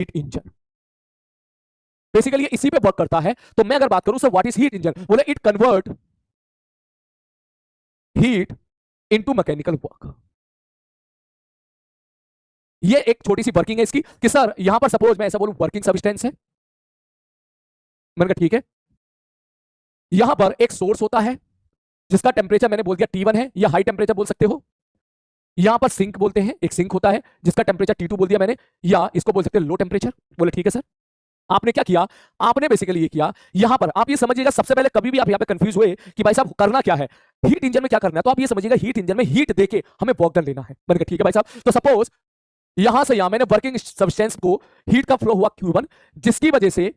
Heat engine. Basically इसी पे work करता है। तो मैं अगर बात करूं sir what is heat engine, बोले it convert heat into mechanical work. ये एक छोटी सी वर्किंग है इसकी कि सर यहां पर सपोज मैं ऐसा बोलूं वर्किंग सब्सटेंस है, मैंने कहा ठीक है, यहां पर एक सोर्स होता है जिसका टेम्परेचर मैंने बोल दिया T1 है, या हाई टेम्परेचर बोल सकते हो। यहां पर सिंक बोलते हैं, एक सिंक होता है जिसका टेम्परेचर T2 बोल दिया मैंने, या इसको बोल सकते हैं लो टेम्परेचर। बोले ठीक है सर। आपने क्या किया, आपने बेसिकली ये किया, यहां पर आप ये समझिएगा, सबसे पहले कभी भी आप यहां पे कंफ्यूज हुए कि भाई साहब करना क्या है, हीट इंजन में क्या करना है, तो आप ये समझिएगा हीट इंजन में हीट देके हमें वर्क डन लेना है। मैंने कहा ठीक है भाई साहब। तो सपोज यहां से यहां मैंने वर्किंग सब्सटेंस को हीट का फ्लो हुआ Q1, जिसकी वजह से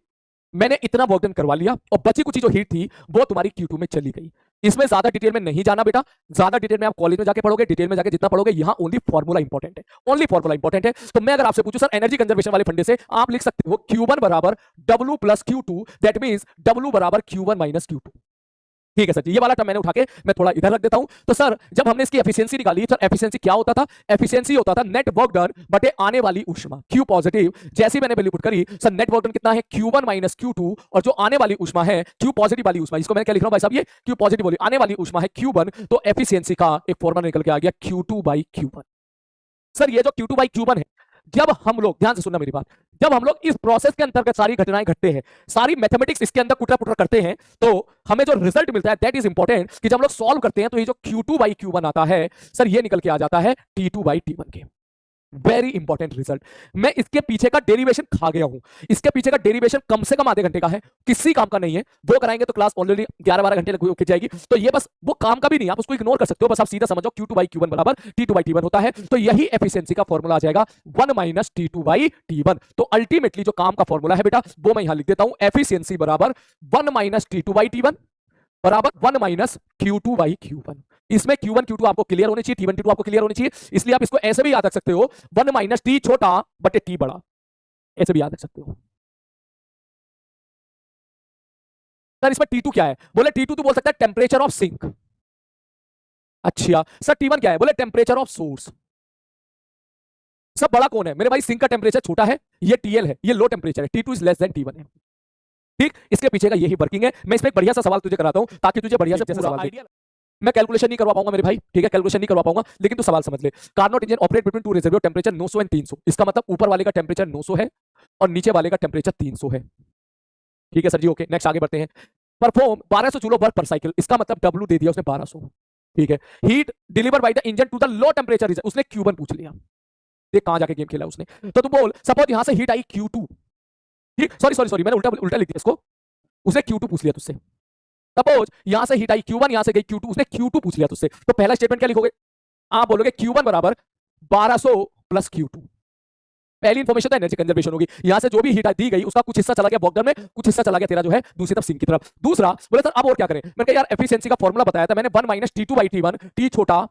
मैंने इतना वर्क डन करवा लिया और बची कुछ जो हीट थी वो तुम्हारी Q2 में चली गई। इसमें ज्यादा डिटेल में नहीं जाना बेटा, ज्यादा डिटेल में आप कॉलेज में जाके पढ़ोगे, डिटेल में जाके जितना पढ़ोगे, यहां ओनली फॉर्मूला इंपॉर्टेंट है, ओनली फॉर्मूला इंपॉर्टेंट है। तो मैं अगर आपसे पूछूं सर एनर्जी कंजर्वेशन वाले फंडे से आप लिख सकते हो Q1 बराबर W plus Q2, that means W बराबर Q1 माइनस Q2। ठीक है सर जी, ये वाला टर्म मैंने उठा के मैं थोड़ा इधर रख देता हूं। तो सर जब हमने इसकी एफिशिएंसी निकाली, सर एफिशिएंसी क्या होता था, एफिशिएंसी होता था नेट वर्क डन बटे आने वाली ऊष्मा Q पॉजिटिव। जैसे मैंने वैल्यू पुट करी, सर नेट वर्क डन कितना है Q1 माइनस Q2, और जो आने वाली ऊष्मा है Q पॉजिटिव वाली ऊष्मा, इसको मैं क्या लिख रहा हूं भाई साहब, ये Q पॉजिटिव वाली आने वाली ऊष्मा है Q1, तो एफिशिएंसी का एक फॉर्मूला निकल के आ गया Q2 बाई Q1। सर ये जो Q2 बाई Q1 है, जब हम लोग, ध्यान से सुनना मेरी बात, जब हम लोग इस प्रोसेस के अंतर्गत सारी घटनाएं घटते हैं, सारी मैथमेटिक्स इसके अंदर कुटरा पुटरा करते हैं, तो हमें जो रिजल्ट मिलता है दैट इज इंपॉर्टेंट, कि जब हम लोग सॉल्व करते हैं तो ये जो Q2 बाई Q1 आता है सर, ये निकल के आ जाता है T2 बाई T1 के। Very important result. मैं इसके पीछे का डेरिवेशन खा गया हूं, इसके पीछे का डेरिवेशन कम से कम आधे घंटे का है, किसी काम का नहीं है। वो कराएंगे तो क्लास ऑलरेडी 11-12 घंटे लग जाएगी, तो ये बस वो काम का भी नहीं, आप उसको इग्नोर कर सकते हो, बस आप सीधा समझो Q2 बाई Q1 बराबर T2 बाई T1 होता है। तो यही एफिशिएंसी का फॉर्मूला आ जाएगा 1 माइनस T2 बाई T1। तो अल्टीमेटली जो काम का फॉर्मूला है बेटा वो मैं यहां लिख देता हूं, एफिशिएंसी बराबर 1 माइनस T2 बाई T1 बराबर 1 माइनस Q2 बाई Q1। इसमें Q1 Q2 आपको क्लियर होने चाहिए, T1 T2 आपको क्लियर होने चाहिए, इसलिए आप इसको ऐसे भी याद रख सकते हो 1 माइनस T छोटा बटे T बड़ा, ऐसे भी याद रख सकते हो। सर इसमें T2 क्या है, बोले T2 तो बोल सकता है टेम्परेचर ऑफ सिंक। अच्छा सर T1 क्या है, बोले टेम्परेचर ऑफ सोर्स। सब बड़ा कौन है मेरे भाई, सिंक का टेम्परेचर छोटा है, ये TL है, ये लो टेम्परेचर है, T2 is less than T1 है। ठीक, इसके पीछे का यही वर्किंग है। मैं इसमें एक बढ़िया सा सवाल तुझे कराता हूं ताकि तुझे बढ़िया से सवाल आइडिया। मैं कैलकुलेशन नहीं करवा पाऊंगा मेरे भाई, ठीक है, कैलकुलेशन नहीं करवा पाऊंगा, लेकिन तू सवाल समझ ले। Carnot engine operate between two reservoir temperature 900 and 300। इसका मतलब ऊपर वाले का टेंपरेचर 900 है और नीचे वाले का टेंपरेचर 300 है। ठीक है सर जी, ओके, नेक्स्ट आगे बढ़ते हैं। Perform 1200 joule work per cycle, इसका मतलब W दे दिया उसने 1200। ठीक है, heat deliver by the engine to the low temperature, उसने Q1 पूछ लिया। देख कहां जाके गेम खेला उसने। तो तू बोल सपोज यहां से हीट आई Q2, ठीक, सॉरी सॉरी सॉरी मैंने उल्टा लिख दिया इसको, उसने Q2 पूछ लिया तुझसे। सपोज यहां से हीट आई Q1, यहां से गई Q2, उसने Q2 पूछ लिया तुझसे, तो पहला स्टेटमेंट क्या लिखोगे, आप बोलोगे Q1 बराबर 1200 प्लस Q2। पहली इंफॉर्मेशन तो एनर्जी कंजर्वेशन होगी, यहां से जो भी हीट दी गई उसका कुछ हिस्सा चला गया बॉक्डर में, कुछ हिस्सा चला गया तेरा जो है दूसरी तरफ सिंक की तरफ। दूसरा बोले सर अब और क्या करें, मैंने कहा यार एफिशिएंसी का फॉर्मूला बताया था मैंने 1 minus T2 by T1, T छोटा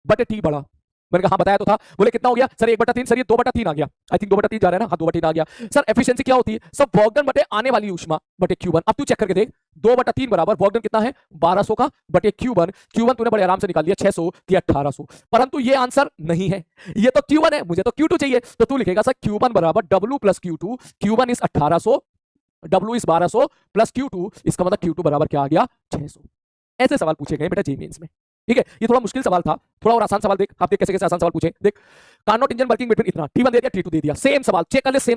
बटे T बड़ा। मैंने कहा हाँ बताया तो था। बोले कितना हो गया सर 1/3, सर ये 2/3 आ गया, आई थिंक 2/3 जा रहा है ना, हाँ 2/3 आ गया। सर एफिशिएंसी क्या होती है, सब वर्क डन बटे आने वाली ऊष्मा बटे Q1। अब तू चेक करके देख, 2/3 बराबर वर्क डन कितना है 1200 का बटे Q1। Q1 तूने बड़े आराम से निकाल लिया 600 या 1800, परंतु ये आंसर नहीं है, ये तो Q1 है, मुझे तो Q2 चाहिए। तो तू लिखेगा सर Q1 बराबर W plus Q2, Q1 is 1800, W is 1200 plus Q2, इसका मतलब Q2 बराबर क्या आ गया 600। ऐसे सवाल पूछे गए बेटा जी मेंस में। ठीक है, ये थोड़ा मुश्किल सवाल था, थोड़ा और आसान सवाल देख, आप देख कैसे कैसे आसान सवाल पूछे। देख कार्नोट इंजन वर्किंग बिटवीन इतना, T1 दे दिया T2 दे दिया, सेम सवाल चेक कर ले, सेम